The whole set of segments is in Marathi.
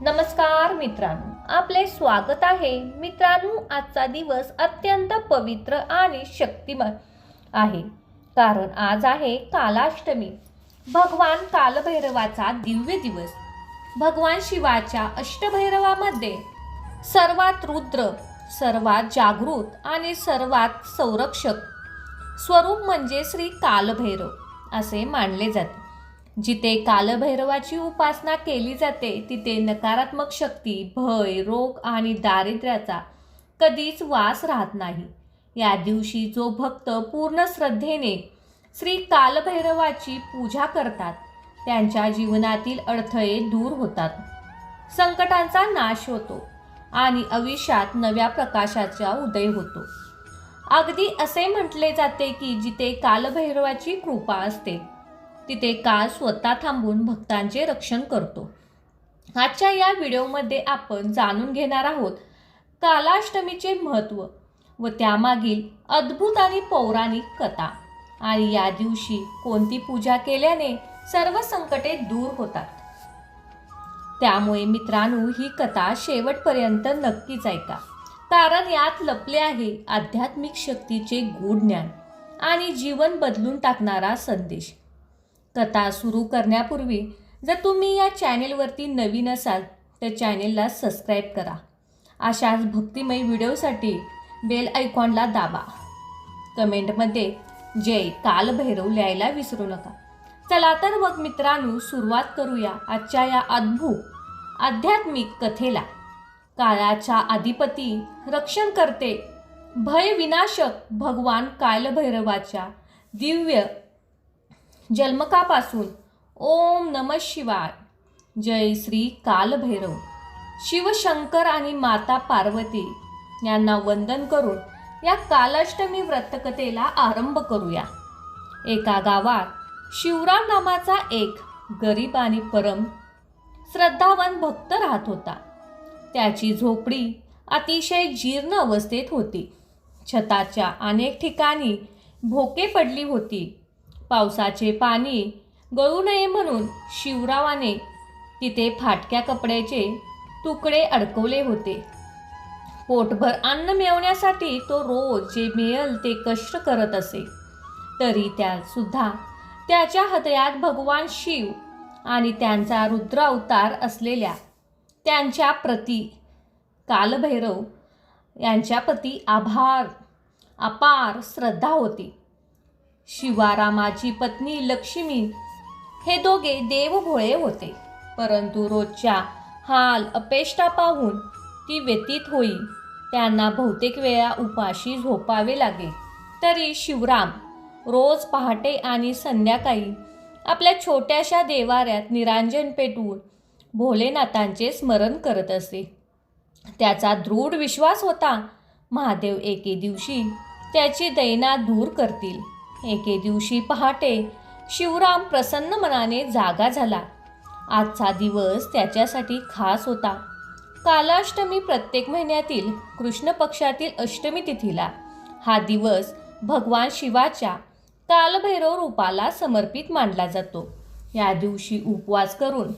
नमस्कार मित्रांनो, आपले स्वागत आहे. मित्रांनो, आजचा दिवस अत्यंत पवित्र आणि शक्तिमान आहे, कारण आज आहे कालाष्टमी, भगवान कालभैरवाचा दिव्य दिवस. भगवान शिवाच्या अष्टभैरवामध्ये सर्वात रुद्र, सर्वात जागृत आणि सर्वात संरक्षक स्वरूप म्हणजे श्री कालभैरव असे मानले जाते. जिथे कालभैरवाची उपासना केली जाते तिथे नकारात्मक शक्ती, भय, रोग आणि दारिद्र्याचा कधीच वास राहत नाही. या दिवशी जो भक्त पूर्ण श्रद्धेने श्री कालभैरवाची पूजा करतात त्यांच्या जीवनातील अडथळे दूर होतात, संकटांचा नाश होतो आणि आयुष्यात नव्या प्रकाशाचा उदय होतो. अगदी असे म्हटले जाते की जिथे कालभैरवाची कृपा असते तिथे काल स्वतः थांबून भक्तांचे रक्षण करतो. आजच्या या व्हिडिओमध्ये आपण जाणून घेणार आहोत कालाष्टमीचे महत्त्व व त्यामागील अद्भुत आणि पौराणिक कथा, आणि या दिवशी कोणती पूजा केल्याने सर्व संकटे दूर होतात. त्यामुळे मित्रांनो, ही कथा शेवटपर्यंत नक्कीच ऐका, कारण यात लपले आहे आध्यात्मिक शक्तीचे गूढ ज्ञान आणि जीवन बदलून टाकणारा संदेश. कथा सुरू करण्यापूर्वी जर तुम्ही या चॅनेलवरती नवीन असाल तर चॅनेलला सबस्क्राईब करा. अशाच भक्तिमय व्हिडिओसाठी बेल आयकॉनला दाबा. कमेंटमध्ये जय कालभैरव लिहायला विसरू नका. चला तर मग मित्रांनो, सुरुवात करूया आजच्या या अद्भुत आध्यात्मिक कथेला. काळाचा अधिपती, रक्षण करते, भय विनाशक भगवान कालभैरवाच्या दिव्य जन्मकापासून ओम नमः शिवाय, जय श्री कालभैरव. शिवशंकर आणि माता पार्वती यांना वंदन करून या कालाष्टमी व्रतकथेला आरंभ करूया. एका गावात शिवराम नावाचा एक गरीब आणि परम श्रद्धावान भक्त राहत होता. त्याची झोपडी अतिशय जीर्ण अवस्थेत होती. छताच्या अनेक ठिकाणी भोके पडली होती. पावसाचे पाणी गळू नये म्हणून शिवरावाने तिथे फाटक्या कपड्याचे तुकडे अडकवले होते. पोटभर अन्न मिळवण्यासाठी तो रोज जे मिळेल ते कष्ट करत असे. तरी त्यासुद्धा त्याच्या हृदयात भगवान शिव आणि त्यांचा रुद्र अवतार असलेल्या त्यांच्या प्रती कालभैरव यांच्याप्रती अपार श्रद्धा होती. शिवारामाची पत्नी लक्ष्मी हे दोघे देवभोळे होते, परंतु रोजच्या हाल अपेष्टा पाहून ती व्यतीत होई. त्यांना बहुतेक वेळा उपाशी झोपावे लागे. तरी शिवराम रोज पहाटे आणि संध्याकाळी आपल्या छोट्याशा देवाऱ्यात निरांजन पेटवून भोलेनाथांचे स्मरण करत असे. त्याचा दृढ विश्वास होता, महादेव एके दिवशी त्याची दैना दूर करतील. एके दिवशी पहाटे शिवराम प्रसन्न मनाने जागा झाला. आजचा दिवस त्याच्यासाठी खास होता. कालाष्टमी प्रत्येक महिन्यातील कृष्ण पक्षातील अष्टमी तिथीला हा दिवस भगवान शिवाच्या कालभैरव रूपाला समर्पित मानला जातो. या दिवशी उपवास करून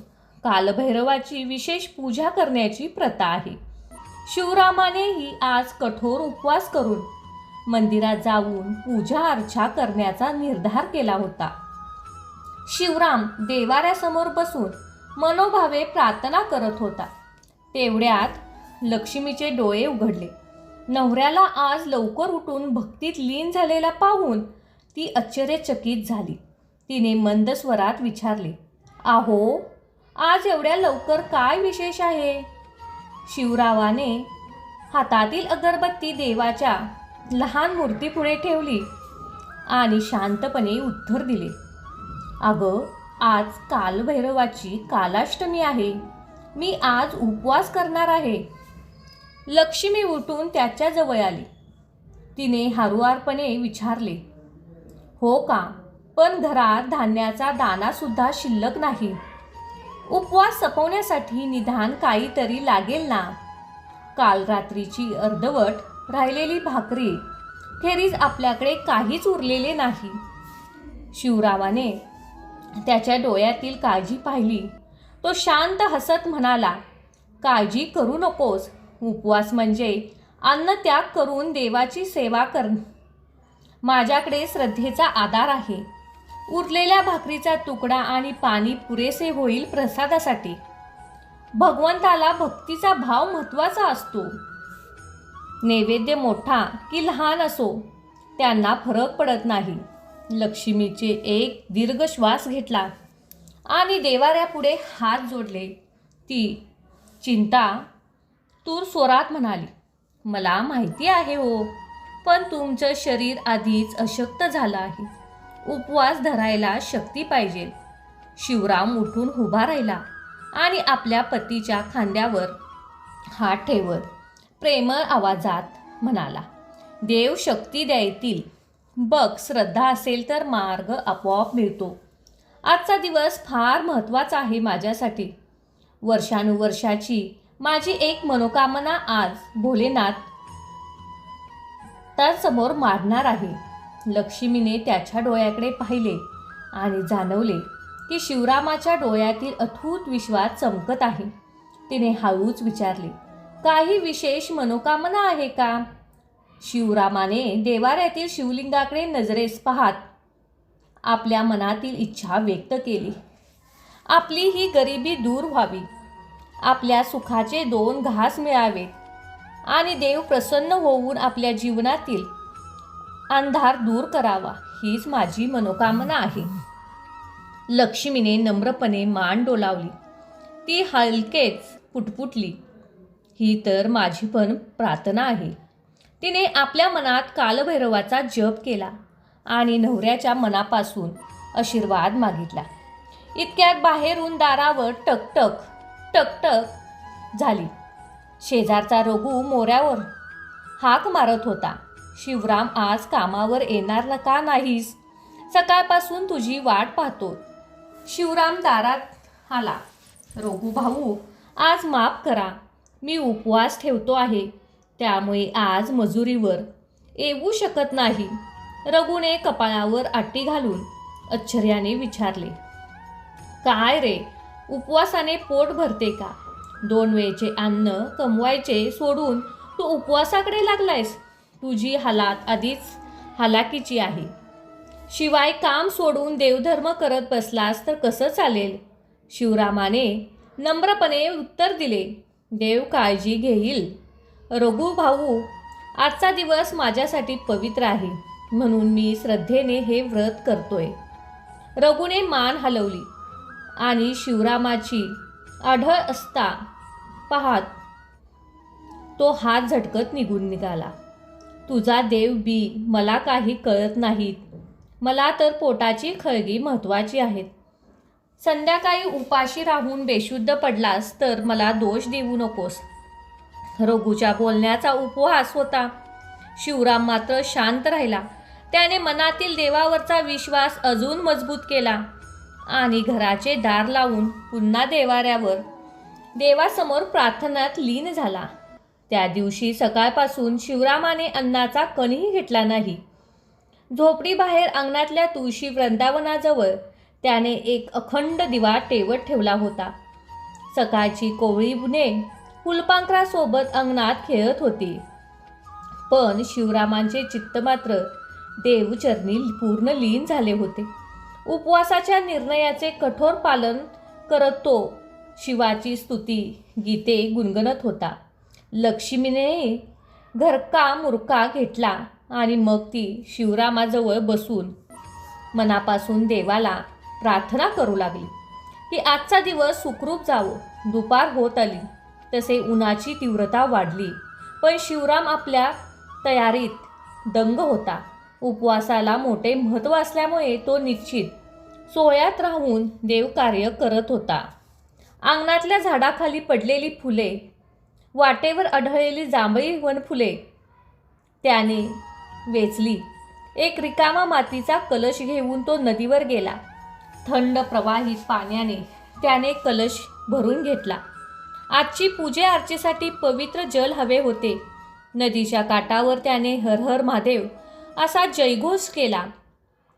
कालभैरवाची विशेष पूजा करण्याची प्रथा आहे. शिवरामानेही आज कठोर उपवास करून मंदिरात जाऊन पूजा अर्चा करण्याचा निर्धार केला होता. शिवराम देवाऱ्यासमोर बसून मनोभावे प्रार्थना करत होता. तेवढ्यात लक्ष्मीचे डोळे उघडले. नवऱ्याला आज लवकर उठून भक्तीत लीन झालेला पाहून ती आश्चर्यचकित झाली. तिने मंद स्वरात विचारले, "आहो, आज एवढ्या लवकर काय विशेष आहे?" शिवरावाने हातातील अगरबत्ती देवाच्या लहान मूर्तीपुढे ठेवली आणि शांतपणे उत्तर दिले, "अगं, आज कालभैरवाची कालाष्टमी आहे. मी आज उपवास करणार आहे." लक्ष्मी उठून त्याच्याजवळ आली. तिने हळुवारपणे विचारले, "हो का? पण घरात धान्याचा दाणासुद्धा शिल्लक नाही. उपवास संपवण्यासाठी निदान काहीतरी लागेल ना? काल रात्रीची अर्धवट राहिलेली भाकरी खेरीज आपल्याकडे काहीच उरलेले नाही." शिवरावाने त्याच्या डोळ्यातील काळजी पाहिली. तो शांत हसत म्हणाला, काळजी करू नकोस. उपवास म्हणजे अन्न त्याग करून देवाची सेवा करणे. माझ्याकडे श्रद्धेचा आधार आहे. उरलेल्या भाकरीचा तुकडा आणि पाणी पुरेसे होईल प्रसादासाठी. भगवंताला भक्तीचा भाव महत्त्वाचा असतो. नैवेद्य मोठा की लहान असो त्यांना फरक पडत नाही. लक्ष्मीचे एक दीर्घ श्वास घेतला आणि देवाऱ्यापुढे हात जोडले. ती चिंता तूर स्वरात म्हणाली, मला माहिती आहे हो, पण तुमचं शरीर आधीच अशक्त झालं आहे. उपवास धरायला शक्ती पाहिजे. शिवराम उठून उभा राहिला आणि आपल्या पतीच्या खांद्यावर हात ठेवत प्रेमळ आवाजात म्हणाला, देव शक्ती द्यायतील. बघ, श्रद्धा असेल तर मार्ग आपोआप मिळतो. आजचा दिवस फार महत्त्वाचा आहे माझ्यासाठी. वर्षानुवर्षाची माझी एक मनोकामना आज भोलेनाथ त्यासमोर मांडणार आहे. लक्ष्मीने त्याच्या डोळ्याकडे पाहिले आणि जाणवले की शिवरामाच्या डोळ्यातील अथूट विश्वास चमकत आहे. तिने हळूच विचारले, काही विशेष मनोकामना आहे का? शिवरामाने देवाऱ्यातील शिवलिंगाकडे नजरेस पाहत आपल्या मनातील इच्छा व्यक्त केली. आपली ही गरिबी दूर व्हावी, आपल्या सुखाचे 2 घास मिळावेत आणि देव प्रसन्न होऊन आपल्या जीवनातील अंधार दूर करावा, हीच माझी मनोकामना आहे. लक्ष्मीने नम्रपणे मान डोलावली. ती हलकेच पुटपुटली, ही तर माझी पण प्रार्थना आहे. तिने आपल्या मनात कालभैरवाचा जप केला आणि नवऱ्याच्या मनापासून आशीर्वाद मागितला. इतक्यात बाहेरून दारावर टकटक टकटक झाली. शेजारचा रघु मोऱ्यावर हाक मारत होता, शिवराम आज कामावर येणार का नाहीस? सकाळपासून तुझी वाट पाहतो. शिवराम दारात आला. रघु भाऊ, आज माफ करा, मी उपवास ठेवतो आहे, त्यामुळे आज मजुरीवर येऊ शकत नाही. रघुने कपाळावर आटी घालून आश्चर्याने विचारले, काय रे, उपवासाने पोट भरते का? 2 वेळचे अन्न कमवायचे सोडून तू उपवासाकडे लागलायस? तुझी हालात आधीच हालाकीची आहे. शिवाय काम सोडून देवधर्म करत बसलास तर कसं चालेल? शिवरामाने नम्रपणे उत्तर दिले, देव काळजी घेईल. रघु भाऊ, आजचा दिवस माझ्यासाठी पवित्र आहे, म्हणून मी श्रद्धेने हे व्रत करतोय. रघुने मान हलवली आणि शिवरामाची आढळ असता पाहत तो हात झटकत निघून निघाला. तुझा देव बी मला काही कळत नाहीत. मला तर पोटाची खळगी महत्त्वाची आहेत. संध्याकाळी उपाशी राहून बेशुद्ध पडलास तर मला दोष देऊ नकोस. रघुच्या बोलण्याचा उपहास होता. शिवराम मात्र शांत राहिला. त्याने मनातील देवावरचा विश्वास अजून मजबूत केला आणि घराचे दार लावून पुन्हा देवाऱ्यावर देवासमोर प्रार्थनात लीन झाला. त्या दिवशी सकाळपासून शिवरामाने अन्नाचा कणही घेतला नाही. झोपडीबाहेर अंगणातल्या तुळशी वृंदावनाजवळ त्याने एक अखंड दिवा तेवत ठेवला होता. सकाळची कोवळी बुने फुलपाखरासोबत अंगणात खेळत होती, पण शिवरामांचे चित्त मात्र देवचरणी पूर्ण लीन झाले होते. उपवासाच्या निर्णयाचे कठोर पालन करत तो शिवाची स्तुती गीते गुणगणत होता. लक्ष्मीने घरका मुरका घेतला आणि मग ती शिवरामाजवळ बसून मनापासून देवाला प्रार्थना करू लागली की आजचा दिवस सुखरूप जावो. दुपार होत आली तसे उन्हाची तीव्रता वाढली, पण शिवराम आपल्या तयारीत दंग होता. उपवासाला मोठे महत्त्व असल्यामुळे तो निश्चित सोहळ्यात राहून देवकार्य करत होता. अंगणातल्या झाडाखाली पडलेली फुले, वाटेवर आढळलेली जांभळी वनफुले त्याने वेचली. एक रिकामा मातीचा कलश घेऊन तो नदीवर गेला. थंड प्रवाहित पाण्याने त्याने कलश भरून घेतला. आजची पूजे अर्चेसाठी पवित्र जल हवे होते. नदीच्या काठावर त्याने हर हर महादेव असा जयघोष केला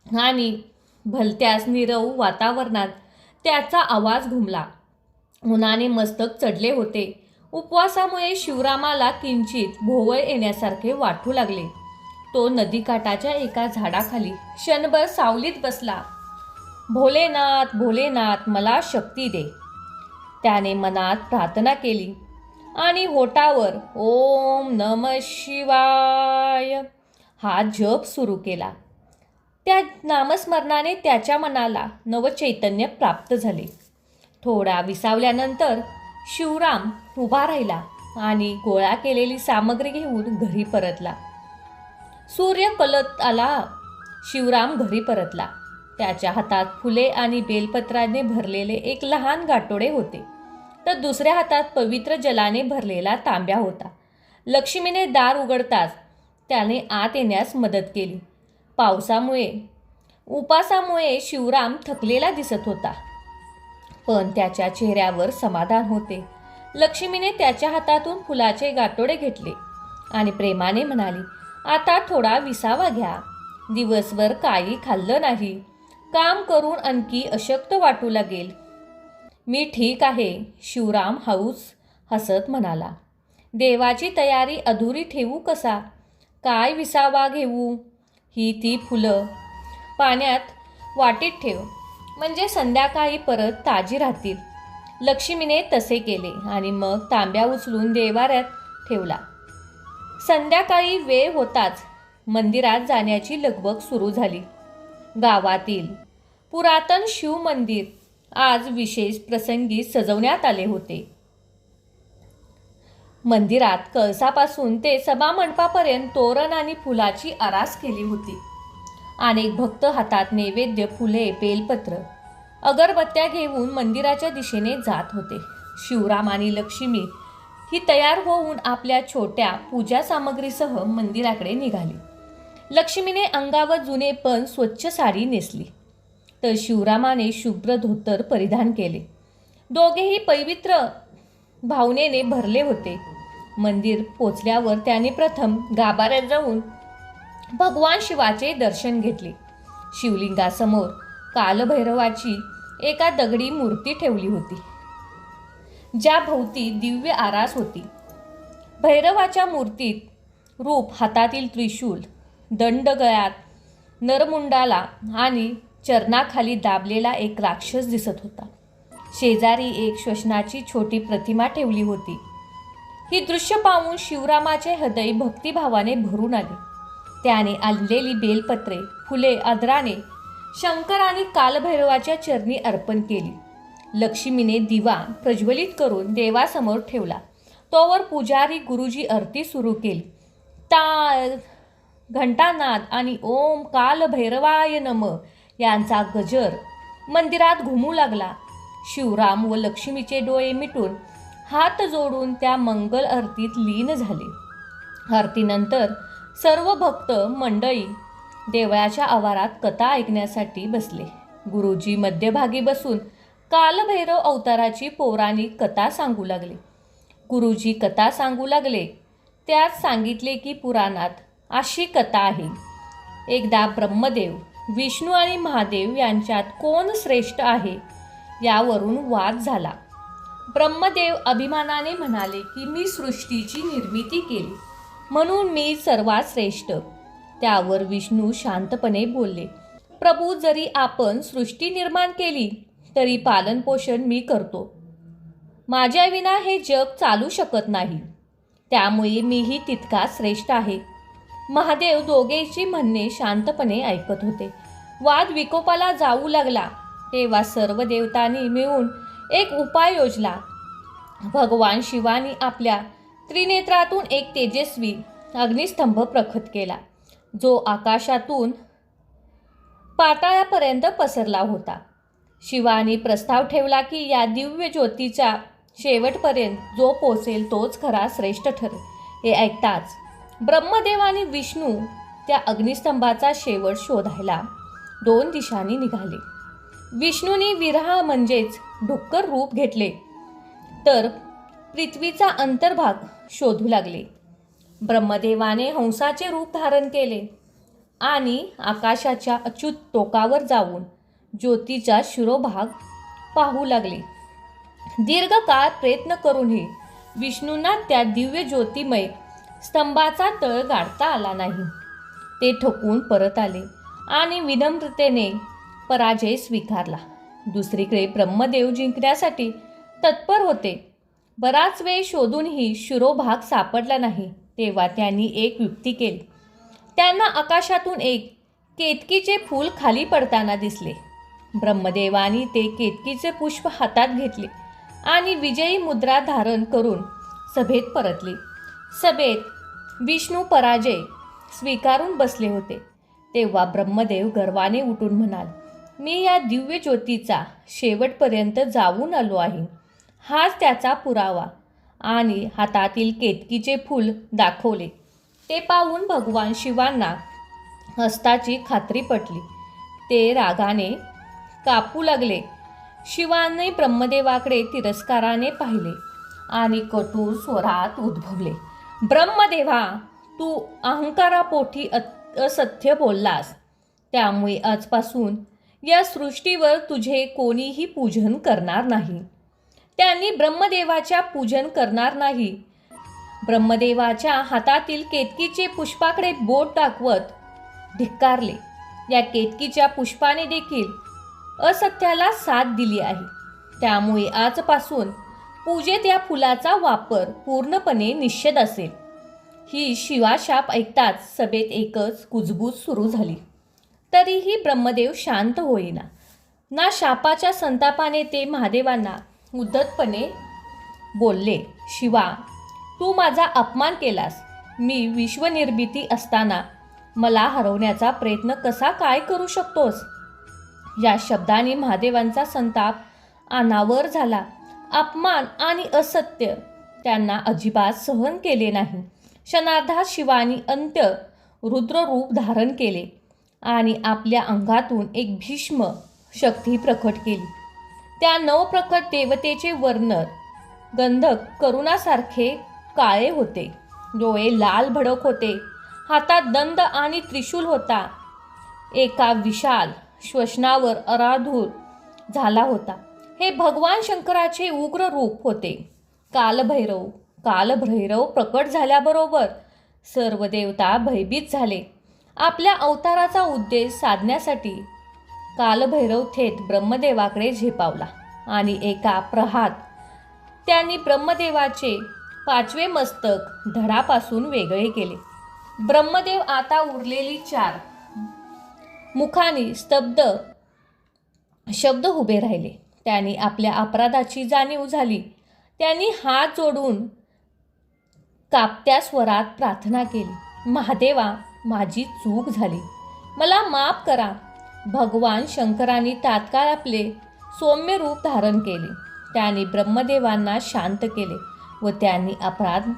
आणि भलत्याच नीरव वातावरणात त्याचा आवाज घुमला. उन्हाने मस्तक चढले होते. उपवासामुळे शिवरामाला किंचित भोवळ येण्यासारखे वाटू लागले. तो नदीकाठाच्या एका झाडाखाली क्षणभर सावलीत बसला. भोलेनाथ भोलेनाथ मला शक्ती दे, त्याने मनात प्रार्थना केली आणि होठावर ओम नमः शिवाय हा जप सुरू केला. त्या नामस्मरणाने त्याच्या मनाला नवचैतन्य प्राप्त झाले. थोडा विसावल्यानंतर शिवराम उभा राहिला आणि गोळा केलेली सामग्री घेऊन घरी परतला. सूर्य कलत आला. शिवराम घरी परतला. त्याच्या हातात फुले आणि बेलपत्राने भरलेले एक लहान गाठोडे होते, तर दुसऱ्या हातात पवित्र जलाने भरलेला तांब्या होता. लक्ष्मीने दार उघडताच त्याने आत येण्यास मदत केली. पावसामुळे उपासामुळे शिवराम थकलेला दिसत होता, पण त्याच्या चेहऱ्यावर समाधान होते. लक्ष्मीने त्याच्या हातातून फुलाचे गाठोडे घेतले आणि प्रेमाने म्हणाली, आता थोडा विसावा घ्या. दिवसभर काही खाल्लं नाही. काम करून आणखी अशक्त वाटू लागेल. मी ठीक आहे, शिवराम हसत म्हणाला. देवाची तयारी अधुरी ठेवू कसा? काय विसावा घेऊ? ती फुलं पाण्यात वाटीत ठेव, म्हणजे संध्याकाळी परत ताजी राहतील. लक्ष्मीने तसे केले आणि मग तांब्या उचलून देवाऱ्यात ठेवला. संध्याकाळी वेळ होताच मंदिरात जाण्याची लगबग सुरू झाली. गावातील पुरातन शिव मंदिर आज विशेष प्रसंगी सजवण्यात आले होते. मंदिरात कळसापासून ते सभामंडपापर्यंत तोरण आणि फुलाची आरास केली होती. अनेक भक्त हातात नैवेद्य, फुले, बेलपत्र, अगरबत्त्या घेऊन मंदिराच्या दिशेने जात होते. शिवराम आणि लक्ष्मी ही तयार होऊन आपल्या छोट्या पूजा सामग्रीसह मंदिराकडे निघाली. लक्ष्मीने अंगावर जुने पण स्वच्छ साडी नेसली, तर शिवरामाने शुभ्र धोतर परिधान केले. दोघेही पवित्र भावनेने भरले होते. मंदिर पोचल्यावर त्याने प्रथम गाभाऱ्यात जाऊन भगवान शिवाचे दर्शन घेतले. शिवलिंगासमोर कालभैरवाची एका दगडी मूर्ती ठेवली होती, ज्या भोवती दिव्य आरास होती. भैरवाच्या मूर्तीत रूप, हातातील त्रिशूल, दंड गळ्यात, नरमुंडाला आणि चरणाखाली दाबलेला एक राक्षस दिसत होता. शेजारी एक श्वसनाची छोटी प्रतिमा ठेवली होती. ही दृश्य पाहून शिवरामाचे हृदय भक्तिभावाने भरून आले. त्याने आणलेली बेलपत्रे, फुले आदराने शंकर आणि कालभैरवाच्या चरणी अर्पण केली. लक्ष्मीने दिवा प्रज्वलित करून देवासमोर ठेवला. तोवर पुजारी गुरुजी आरती सुरू केली. टाळ, घंटानाद आणि ओम कालभैरवाय नमः यांचा गजर मंदिरात घुमू लागला. शिवराम व लक्ष्मीचे डोळे मिटून हात जोडून त्या मंगल आरतीत लीन झाले. आरतीनंतर सर्व भक्त मंडळी देवळाच्या आवारात कथा ऐकण्यासाठी बसले. गुरुजी मध्यभागी बसून कालभैरव अवताराची पौराणिक कथा सांगू लागले. गुरुजी कथा सांगू लागले त्यात सांगितले की पुराणात अशी कथा आहे. एकदा ब्रह्मदेव, विष्णू आणि महादेव यांच्यात कोण श्रेष्ठ आहे यावरून वाद झाला. ब्रह्मदेव अभिमानाने म्हणाले की मी सृष्टीची निर्मिती केली, म्हणून मी सर्वात श्रेष्ठ. त्यावर विष्णू शांतपणे बोलले, प्रभू, जरी आपण सृष्टी निर्माण केली तरी पालनपोषण मी करतो. माझ्याविना हे जग चालू शकत नाही, त्यामुळे मीही तितका श्रेष्ठ आहे. महादेव दोघेची म्हणणे शांतपणे ऐकत होते. वाद विकोपाला जाऊ लागला तेव्हा सर्व देवतांनी मिळून एक उपाय योजला. भगवान शिवानी आपल्या त्रिनेत्रातून एक तेजस्वी अग्निस्तंभ प्रकट केला, जो आकाशातून पाताळापर्यंत पसरला होता. शिवानी प्रस्ताव ठेवला की या दिव्य ज्योतीच्या शेवटपर्यंत जो पोचेल तोच खरा श्रेष्ठ ठरेल. हे ऐकताच ब्रह्मदेव आणि विष्णू त्या अग्निस्तंभाचा शेवट शोधायला दोन दिशांनी निघाले. विष्णूने विरहा म्हणजेच डुक्कर रूप घेतले, तर पृथ्वीचा अंतर्भाग शोधू लागले. ब्रह्मदेवाने हंसाचे रूप धारण केले आणि आकाशाच्या अच्युत टोकावर जाऊन ज्योतीचा शिरोभाग पाहू लागले. दीर्घकाळ प्रयत्न करूनही विष्णूंना त्या दिव्य ज्योतिमय स्तंभाचा तळ गाठता आला नाही. ते ठोकून परत आले आणि विनम्रतेने पराजय स्वीकारला. दुसरीकडे ब्रह्मदेव जिंकण्यासाठी तत्पर होते. बराच वेळ शोधूनही शिरोभाग सापडला नाही. तेव्हा त्यांनी एक युक्ती केली. त्यांना आकाशातून एक केतकीचे फूल खाली पडताना दिसले. ब्रह्मदेवानी ते केतकीचे पुष्प हातात घेतले आणि विजयी मुद्रा धारण करून सभेत परतले. सभेत विष्णू पराजय स्वीकारून बसले होते. तेव्हा ब्रह्मदेव गर्वाने उठून म्हणाल, मी या दिव्य ज्योतीचा शेवटपर्यंत जाऊन आलो आहे. हाच त्याचा पुरावा. आणि हातातील केतकीचे फूल दाखवले. ते पाहून भगवान शिवांना हस्ताची खात्री पटली. ते रागाने कापू लागले. शिवाने ब्रह्मदेवाकडे तिरस्काराने पाहिले आणि कठोर स्वरात उद्भवले, ब्रह्मदेवा, तू अहंकारापोटी असत्य बोललास. त्यामुळे आजपासून या सृष्टीवर तुझे कोणीही पूजन करणार नाही. त्यांनी ब्रह्मदेवाच्या पूजन करणार नाही. ब्रह्मदेवाच्या हातातील केतकीचे पुष्पाकडे बोट दाखवत धिक्कारले. या केतकीच्या पुष्पाने देखील असत्याला साथ दिली आहे. त्यामुळे आजपासून पूजेत या फुलाचा वापर पूर्णपणे निषेध असेल. ही शिवाशाप ऐकताच सभेत एकच कुजबूज सुरू झाली. तरीही ब्रह्मदेव शांत होईना. ना शापाच्या संतापाने ते महादेवांना उद्धटपणे बोलले, शिवा, तू माझा अपमान केलास. मी विश्वनिर्मिती असताना मला हरवण्याचा प्रयत्न कसा काय करू शकतोस? या शब्दांनी महादेवांचा संताप अनावर झाला. अपमान आणि असत्य त्यांना अजिबात सहन केले नाही. क्षणार्धात शिवानी अंत्य रुद्ररूप धारण केले आणि आपल्या अंगातून एक भीष्म शक्ती प्रकट केली. त्या नवप्रकट देवतेचे वर्ण गंधक करुणासारखे काळे होते. डोळे लाल भडक होते. हातात दंड आणि त्रिशूल होता. एका विशाल श्वसनावर आराधूर झाला होता. हे भगवान शंकराचे उग्र रूप होते. कालभैरव प्रकट झाल्याबरोबर सर्व देवता भयभीत झाले. आपल्या अवताराचा उद्देश साधण्यासाठी कालभैरव थेट ब्रह्मदेवाकडे झेपावला आणि एका प्रहात त्यांनी ब्रह्मदेवाचे 5वे मस्तक धडापासून वेगळे केले. ब्रह्मदेव आता उरलेली 4 मुखांनी स्तब्ध शब्द उभे राहिले. त्यांनी आपल्या अपराधाची जाणीव झाली. त्यांनी हात जोडून कापत्या स्वरात प्रार्थना केली, महादेवा, माझी चूक झाली, मला माफ करा. भगवान शंकरांनी तात्काळ आपले सौम्य रूप धारण केले. त्यांनी ब्रह्मदेवांना शांत केले व त्यांनी अपराध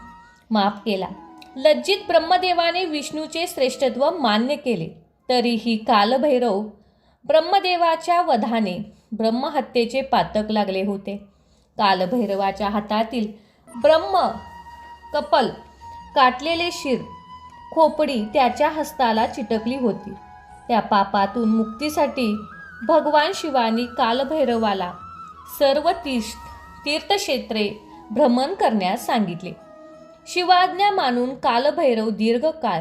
माफ केला. लज्जित ब्रह्मदेवाने विष्णूचे श्रेष्ठत्व मान्य केले. तरीही कालभैरव ब्रह्मदेवाच्या वधाने ब्रह्महत्येचे पातक लागले होते. कालभैरवाच्या हातातील ब्रह्म कपल काटलेले शिर खोपडी त्याच्या हस्ताला चिटकली होती. त्या पापातून मुक्तीसाठी भगवान शिवानी कालभैरवाला सर्व तीर्थक्षेत्रे भ्रमण करण्यास सांगितले. शिवाज्ञा मानून कालभैरव दीर्घकाळ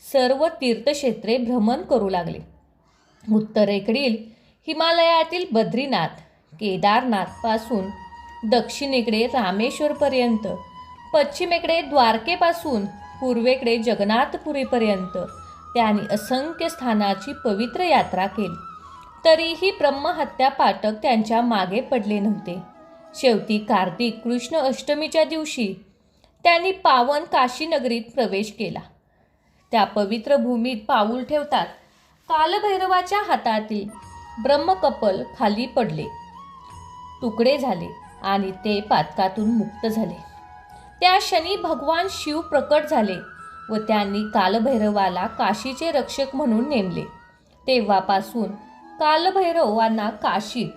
सर्व तीर्थक्षेत्रे भ्रमण करू लागले. उत्तरेकडील हिमालयातील बद्रीनाथ, केदारनाथपासून दक्षिणेकडे रामेश्वरपर्यंत, पश्चिमेकडे द्वारकेपासून पूर्वेकडे जगन्नाथपुरीपर्यंत त्यांनी असंख्य स्थानाची पवित्र यात्रा केली. तरीही ब्रह्महत्या पातक त्यांच्या मागे पडले नव्हते. शेवटी कार्तिक कृष्ण अष्टमीच्या दिवशी त्यांनी पावन काशीनगरीत प्रवेश केला. त्या पवित्र भूमीत पाऊल ठेवतात कालभैरवाच्या हातातील ब्रह्मकपल खाली पडले, तुकडे झाले आणि ते पातकातून मुक्त झाले. त्या क्षणी भगवान शिव प्रकट झाले व त्यांनी कालभैरवाला काशीचे रक्षक म्हणून नेमले. तेव्हापासून कालभैरवांना काशीत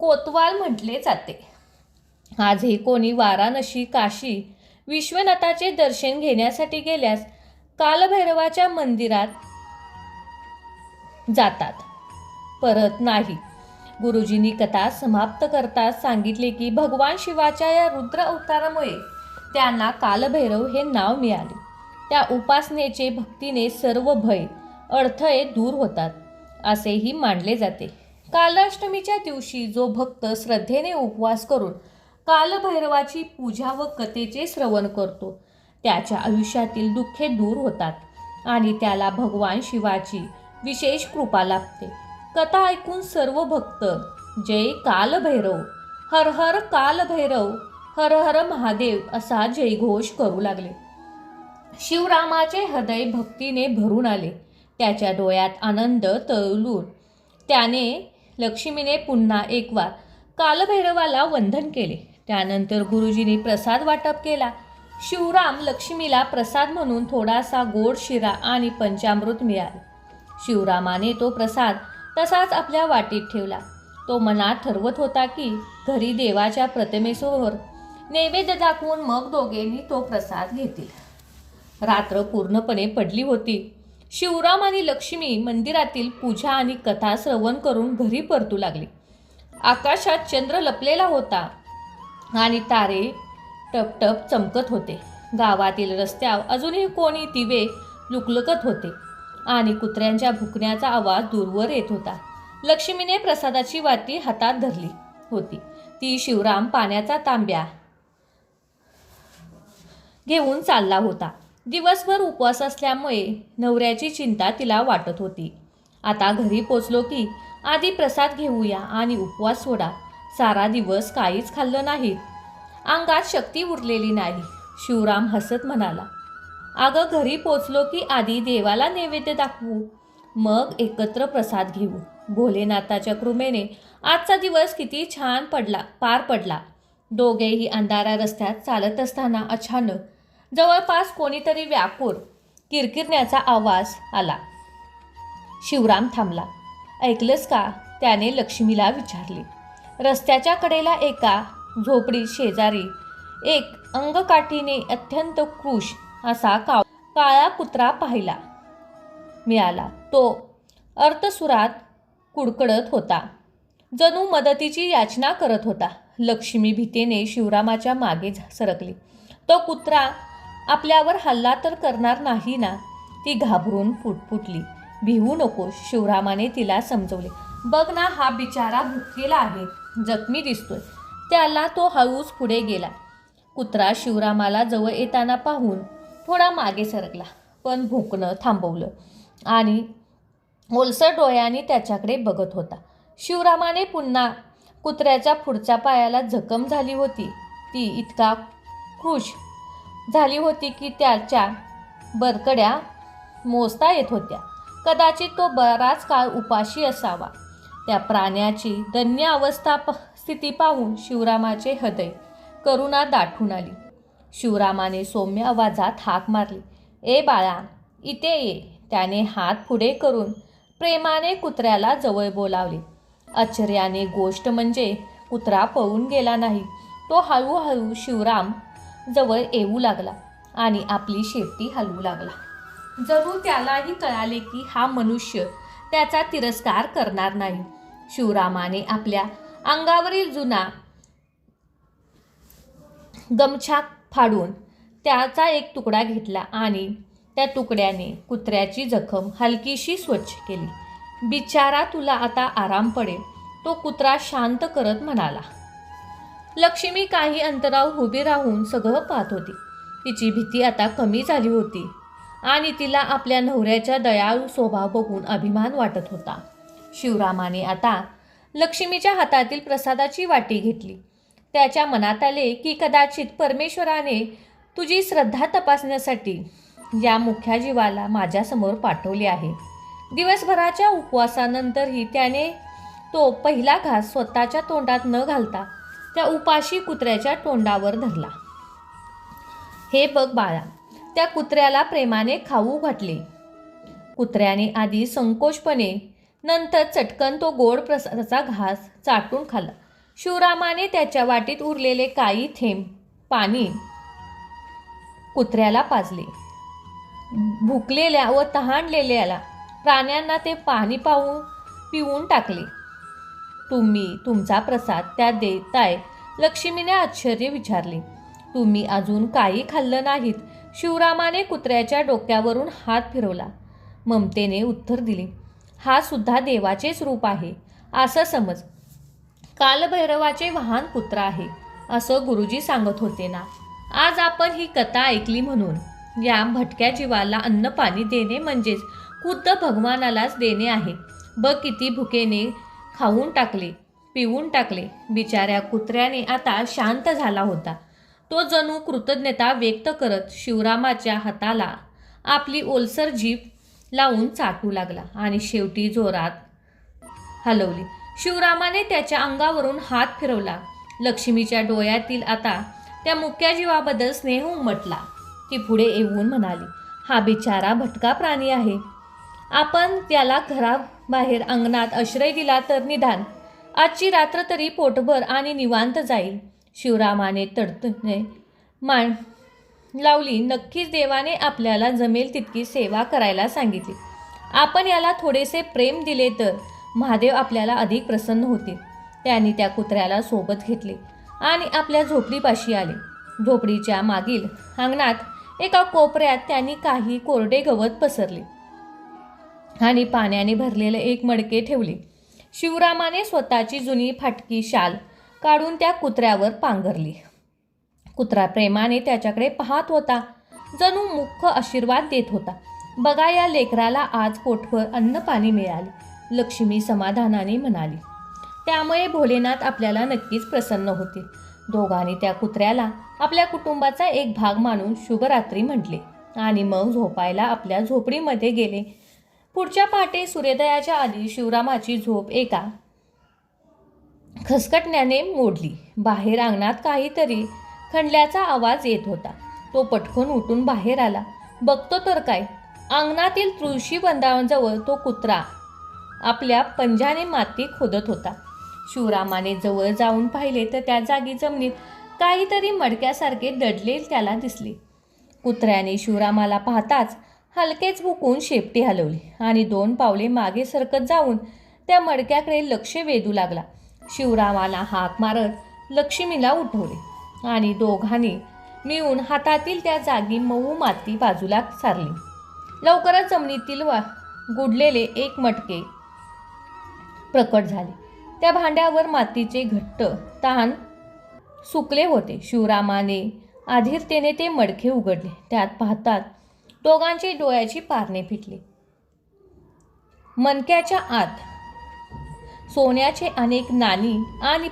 कोतवाल म्हटले जाते. आजही कोणी वाराणसी, काशी विश्वनाथाचे दर्शन घेण्यासाठी गेल्यास कालभैरवाच्या मंदिरात जातात, परत नाही. गुरुजींनी कथा समाप्त करताच सांगितले की भगवान शिवाच्या या रुद्र अवतारामुळे त्यांना कालभैरव हे नाव मिळाले. त्या उपासनेचे भक्तीने सर्व भय अडथळे दूर होतात असेही मानले जाते. कालाष्टमीच्या दिवशी जो भक्त श्रद्धेने उपवास करून कालभैरवाची पूजा व कथेचे श्रवण करतो त्याच्या आयुष्यातील दुःखे दूर होतात आणि त्याला भगवान शिवाची विशेष कृपा लाभते. कथा ऐकून सर्व भक्त जय कालभैरव, हर हर कालभैरव, हर हर महादेव असा जयघोष करू लागले. शिवरामाचे हृदय भक्तीने भरून आले. त्याच्या डोळ्यात आनंद तरळून त्याने लक्ष्मीने पुन्हा एकवार कालभैरवाला वंदन केले. त्यानंतर गुरुजींनी प्रसाद वाटप केला. शिवराम लक्ष्मीला प्रसाद म्हणून थोडासा गोड शिरा आणि पंचामृत मिळाले. शिवरामाने तो प्रसाद तसाच आपल्या वाटीत ठेवला. तो मनात ठरवत होता की घरी देवाच्या प्रतिमेसमोर नैवेद्य दाखवून मग दोघेंनी तो प्रसाद घेतील. रात्र पूर्णपणे पडली होती. शिवराम आणि लक्ष्मी मंदिरातील पूजा आणि कथा श्रवण करून घरी परतू लागले. आकाशात चंद्र लपलेला होता आणि तारे टपटप चमकत होते. गावातील रस्त्यावर अजूनही कोणी दिवे लुकलुकत होते आणि कुत्र्यांच्या भुकण्याचा आवाज दूरवर येत होता. लक्ष्मीने प्रसादाची वाटी हातात धरली होती. ती शिवराम पाण्याचा तांब्या घेऊन चालला होता. दिवसभर उपवास असल्यामुळे नवऱ्याची चिंता तिला वाटत होती. आता घरी पोचलो की आधी प्रसाद घेऊया आणि उपवास सोडा. सारा दिवस काहीच खाल्लं नाही, अंगात शक्ती उरलेली नाही. शिवराम हसत म्हणाला, अगं घरी पोचलो की आधी देवाला नैवेद्य दाखवू, मग एकत्र प्रसाद घेऊ. भोलेनाथाच्या कृपेने आजचा दिवस किती छान पार पडला. दोघेही अंधाऱ्या रस्त्यात चालत असताना अचानक जवळपास कोणीतरी व्याकुळ किरकिरण्याचा आवाज आला. शिवराम थांबला. ऐकलंस का? त्याने लक्ष्मीला विचारले. रस्त्याच्या कडेला एका झोपडी शेजारी एक अंगकाठीने अत्यंत कृश असा काळा कुत्रा पाहायला मिळाला. तो अर्थसुरात कुडकुडत होता, जणू मदतीची याचना करत होता. लक्ष्मी भीतीने शिवरामाच्या मागे सरकली. तो कुत्रा आपल्यावर हल्ला तर करणार नाही ना? ती घाबरून फुटफुटली. भिवू नको, शिवरामाने तिला समजवले. बघ ना, हा बिचारा भुकेला आहे, जखमी दिसतोय. त्याला तो हळूच पुढे गेला. कुत्रा शिवरामाला जवळ येताना पाहून थोडा मागे सरकला, पण भुंकणं थांबवलं आणि ओलसर डोळ्यांनी त्याच्याकडे बघत होता. शिवरामाने पुन्हा कुत्र्याच्या पुढच्या पायाला जखम झाली होती. ती इतका खुश झाली होती की त्याच्या बरकड्या मोजता येत होत्या. कदाचित तो बराच काळ उपाशी असावा. त्या प्राण्याची दयनीय स्थिती पाहून शिवरामाचे हृदय करुणा दाटून आली. शिवरामाने सौम्य आवाजात हाक मारली, ए बाळा, इथे ये. त्याने हात पुढे करून प्रेमाने कुत्र्याला जवळ बोलावले. आश्चर्याने गोष्ट म्हणजे कुत्रा पळून गेला नाही. तो हळूहळू शिवराम जवळ येऊ लागला आणि आपली शेपटी हलवू लागला. जणू त्यालाही कळाले की हा मनुष्य त्याचा तिरस्कार करणार नाही. शिवरामाने आपल्या अंगावरील जुना गमछा फाडून त्याचा एक तुकडा घेतला आणि त्या तुकड्याने कुत्र्याची जखम हलकीशी स्वच्छ केली. बिचारा, तुला आता आराम पडेल, तो कुत्रा शांत करत म्हणाला. लक्ष्मी काही अंतरावर उभी राहून सगळं पाहत होती. तिची भीती आता कमी झाली होती आणि तिला आपल्या नवऱ्याच्या दयाळू स्वभाव बघून अभिमान वाटत होता. शिवरामाने आता लक्ष्मीच्या हातातील प्रसादाची वाटी घेतली. त्याच्या मनात आले की कदाचित परमेश्वराने तुझी श्रद्धा तपासण्यासाठी या मुख्या जीवाला माझ्यासमोर पाठवले आहे. दिवसभराच्या उपवासानंतरही त्याने तो पहिला घास स्वतःच्या तोंडात न घालता त्या उपाशी कुत्र्याच्या तोंडावर धरला. हे बघ बाळा, त्या कुत्र्याला प्रेमाने खाऊ घातले. कुत्र्याने आधी संकोचपणे, नंतर चटकन तो गोड प्रसादाचा घास चाटून खाल्ला. शिवरामाने त्याच्या वाटीत उरलेले काही थेंब पाणी कुत्र्याला पाजले. भुकलेल्या व तहानलेल्या प्राण्यांना ते पाणी पिऊन टाकले. तुम्ही तुमचा प्रसाद त्या देताय? लक्ष्मीने आश्चर्य विचारले. तुम्ही अजून काही खाल्लं नाहीत. शिवरामाने कुत्र्याच्या डोक्यावरून हात फिरवला. ममतेने उत्तर दिले, हा सुद्धा देवाचेच रूप आहे असं समज. कालभैरवाचे वाहन कुत्रा आहे असं गुरुजी सांगत होते ना. आज आपण ही कथा ऐकली म्हणून या भटक्या जीवाला अन्न पाणी देणे म्हणजेच खुद्द भगवानालाच देणे आहे. बघ किती भुकेने खाऊन टाकले, पिऊन टाकले. बिचाऱ्या कुत्र्याने आता शांत झाला होता. तो जणू कृतज्ञता व्यक्त करत शिवरामाच्या हाताला आपली ओलसर जीभ लावून चाटू लागला आणि शेवटी जोरात हलवली. शिवरामाने त्याच्या अंगावरून हात फिरवला. लक्ष्मीच्या डोळ्यातील आता त्या मुक्या जीवाबद्दल स्नेह उमटला. ती पुढे येऊन म्हणाली, हा बिचारा भटका प्राणी आहे. आपण त्याला घराबाहेर अंगणात आश्रय दिला तर निदान आजची रात्र तरी पोटभर आणि निवांत जाईल. शिवरामाने तडतडीने मान लावली. नक्कीच देवाने आपल्याला जमेल तितकी सेवा करायला सांगितली. आपण याला थोडेसे प्रेम दिले तर महादेव आपल्याला अधिक प्रसन्न होतील. त्यांनी त्या कुत्र्याला सोबत घेतले आणि आपल्या झोपडीपाशी आले. झोपडीच्या मागील अंगणात एका कोपऱ्यात त्यांनी काही कोरडे गवत पसरले आणि पाण्याने भरलेले एक मडके ठेवले. शिवरामाने स्वतःची जुनी फाटकी शाल काढून त्या कुत्र्यावर पांघरली. कुत्रा प्रेमाने त्याच्याकडे पाहत होता, जणू मुख्ख आशीर्वाद देत होता. बघा, या लेकराला आज पोटभर अन्न पाणी मिळाले, लक्ष्मी समाधानाने म्हणाली. त्यामुळे भोलेनाथ आपल्याला नक्कीच प्रसन्न होतील. दोघांनी त्या कुत्र्याला आपल्या कुटुंबाचा एक भाग मानून शुभरात्री म्हटले आणि मग झोपायला आपल्या झोपडीमध्ये गेले. पुढच्या पहाटे सूर्योदयाच्या आधी शिवरामाची झोप एका खसखटण्याने मोडली. बाहेर अंगणात काहीतरी खणल्याचा आवाज येत होता. तो पटकन उठून बाहेर आला. बघतो तर काय, अंगणातील तुळशी बंधाजवळ तो कुत्रा आपल्या पंजाने माती खोदत होता. शिवरामाने जवळ जाऊन पाहिले तर त्या जागी जमिनीत काहीतरी मडक्यासारखे दडले त्याला दिसले. कुत्र्याने शिवरामाला पाहताच हलकेच भुकून शेपटी हलवली आणि 2 पावले मागे सरकत जाऊन त्या मडक्याकडे लक्ष वेधू लागला. शिवरामाला हाक मारत लक्ष्मीला उठवले आणि दोघांनी मिळून हातातील त्या जागी मऊ माती बाजूला सारली. लवकरच जमिनीतील गुडलेले एक मटके प्रकट झाले. त्या भांड्यावर मातीचे घट्ट ताण सुकले होते. शिवरामाने आधीरतेने ते मडके उघडले. त्यात पाहतात दोघांची डोळ्याची पारणे फिटली. मणक्याच्या आत सोन्याचे अनेक नाणी आणि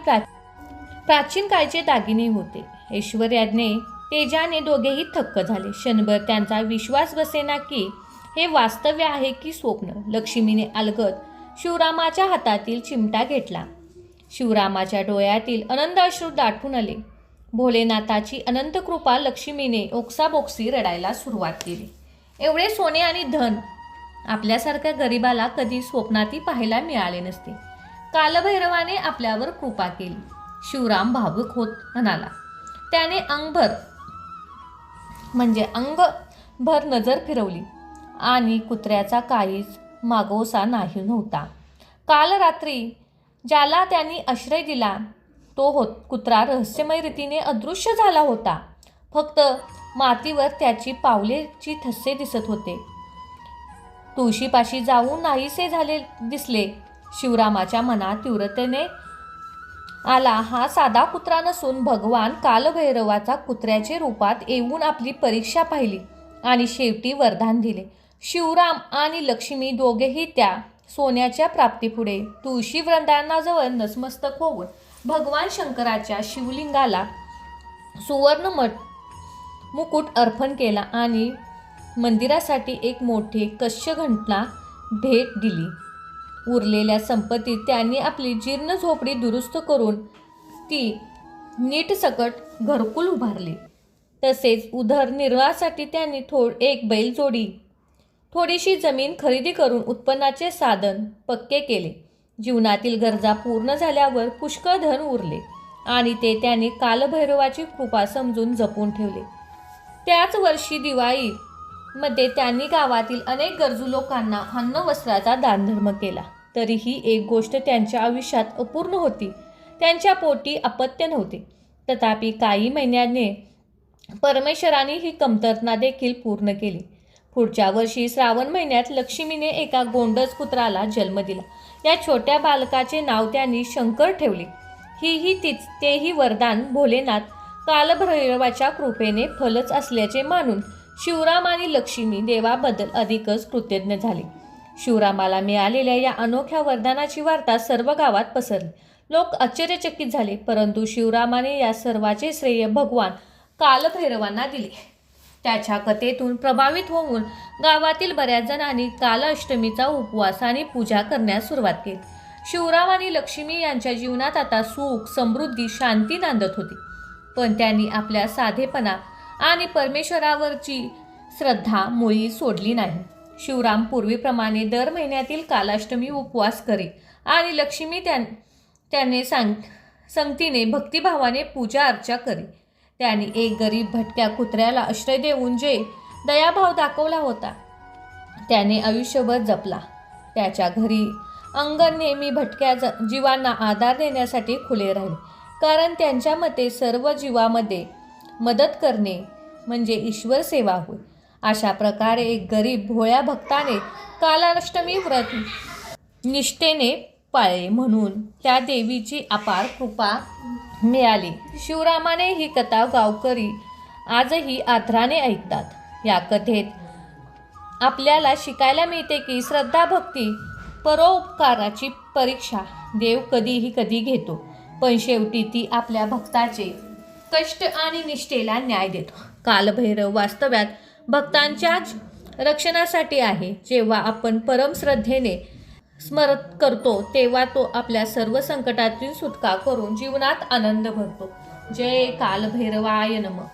प्राचीन काळचे दागिने होते. ऐश्वर्याने तेजाने दोघेही थक्क झाले. क्षणभर त्यांचा विश्वास बसेना की हे वास्तव्य आहे की स्वप्न. लक्ष्मीने अलगद शिवरामाच्या हातातील चिमटा घेतला. शिवरामाच्या डोळ्यातील आनंद अश्रू दाटून आले. भोलेनाथाची अनंत कृपा. लक्ष्मीने ओक्साबोक्सी रडायला सुरुवात केली. एवढे सोने आणि धन आपल्यासारख्या गरिबाला कधी स्वप्नातही पाहायला मिळाले नसते. कालभैरवाने आपल्यावर कृपा केली. शिवराम भावुक होत म्हणाला. त्याने अंगभर नजर फिरवली आणि कुत्र्याचा काहीच मागोसा नव्हता. काल रात्री ज्याला त्यांनी आश्रय दिला तो कुत्रा रहस्यमय रीतीने अदृश्य झाला होता. फक्त मातीवर त्याची पावलेची ठसे दिसत होते. तुळशीपाशी जाऊन नाहीसे झाले दिसले. शिवरामाच्या मनात तीव्रतेने आला. हा साधा कुत्रा नसून भगवान कालभैरवाचा कुत्र्याच्या रूपात येऊन आपली परीक्षा पाहिली आणि शेवटी वरदान दिले. शिवराम आणि लक्ष्मी दोघेही त्या सोन्याच्या प्राप्तीपुढे तुळशी वृंदावनाजवळ नतमस्तक होऊन भगवान शंकराच्या शिवलिंगाला सुवर्ण मुकुट अर्पण केला आणि मंदिरासाठी एक मोठे कश्यघंटा भेट दिली. उरलेल्या संपत्तीत त्यांनी आपली जीर्ण झोपडी दुरुस्त करून ती नीटसकट घरकुल उभारले. तसेच उदरनिर्वाहासाठी त्यांनी एक बैलजोडी, थोडीशी जमीन खरेदी करून उत्पन्नाचे साधन पक्के केले. जीवनातील गरजा पूर्ण झाल्यावर पुष्कळ धन उरले आणि ते त्यांनी कालभैरवाची कृपा समजून जपून ठेवले. त्याच वर्षी दिवाळीमध्ये त्यांनी गावातील अनेक गरजू लोकांना अन्न वस्त्राचा दानधर्म केला. तरीही एक गोष्ट त्यांच्या आयुष्यात अपूर्ण होती. त्यांच्या पोटी अपत्य नव्हते. तथापि काही महिन्याने परमेश्वराने ही कमतरता देखील पूर्ण केली. पुढच्या वर्षी श्रावण महिन्यात लक्ष्मीने एका गोंडस पुत्राला जन्म दिला. या छोट्या बालकाचे नाव त्यांनी शंकर ठेवले. तेही वरदान भोलेनाथ कालभैरवाच्या कृपेने फलच असल्याचे मानून शिवराम आणि लक्ष्मी देवाबद्दल अधिकच कृतज्ञ झाले. शिवरामाला मिळालेल्या या अनोख्या वरदानाची वार्ता सर्व गावात पसरली. लोक आश्चर्यचकित झाले, परंतु शिवरामाने या सर्वाचे श्रेय भगवान कालभैरवांना दिले. त्याच्या कथेतून प्रभावित होऊन गावातील बऱ्याच जणांनी कालाष्टमीचा उपवास आणि पूजा करण्यास सुरुवात केली. शिवराम आणि लक्ष्मी यांच्या जीवनात आता सुख, समृद्धी, शांती नांदत होती. पण त्यांनी आपल्या साधेपणा आणि परमेश्वरावरची श्रद्धा मुळी सोडली नाही. शिवराम पूर्वीप्रमाणे दर महिन्यातील कालाष्टमी उपवास करी आणि लक्ष्मी त्याने संगतीने भक्तिभावाने पूजा अर्चा करी. त्यांनी एक गरीब भटक्या कुत्र्याला आश्रय देऊन जे दयाभाव दाखवला होता त्याने आयुष्यभर जपला. त्याच्या घरी अंगण नेहमी भटक्या जीवांना आधार देण्यासाठी खुले राहिले, कारण त्यांच्या मते सर्व जीवामध्ये मदत करणे म्हणजे ईश्वर सेवा होय. अशा प्रकारे एक गरीब भोळ्या भक्ताने कालाष्टमी व्रत निष्ठेने पाळले, म्हणून त्या देवीची अपार कृपा मिळाली. शिवरामाने ही कथा गावकरी आजही आदराने ऐकतात. या कथेत आपल्याला शिकायला मिळते की श्रद्धा, भक्ती, परोपकाराची परीक्षा देव कधी घेतो, पण शेवटी ती आपल्या भक्ताचे कष्ट आणि निष्ठेला न्याय देतो. कालभैरव वास्तव्यात भक्तांच्याच रक्षणासाठी आहे. जेव्हा आपण परम श्रद्धेने स्मरण करतो तेव्हा तो आपल्या सर्व संकटातून सुटका करून जीवनात आनंद भरतो. जय कालभैरवाय नमः.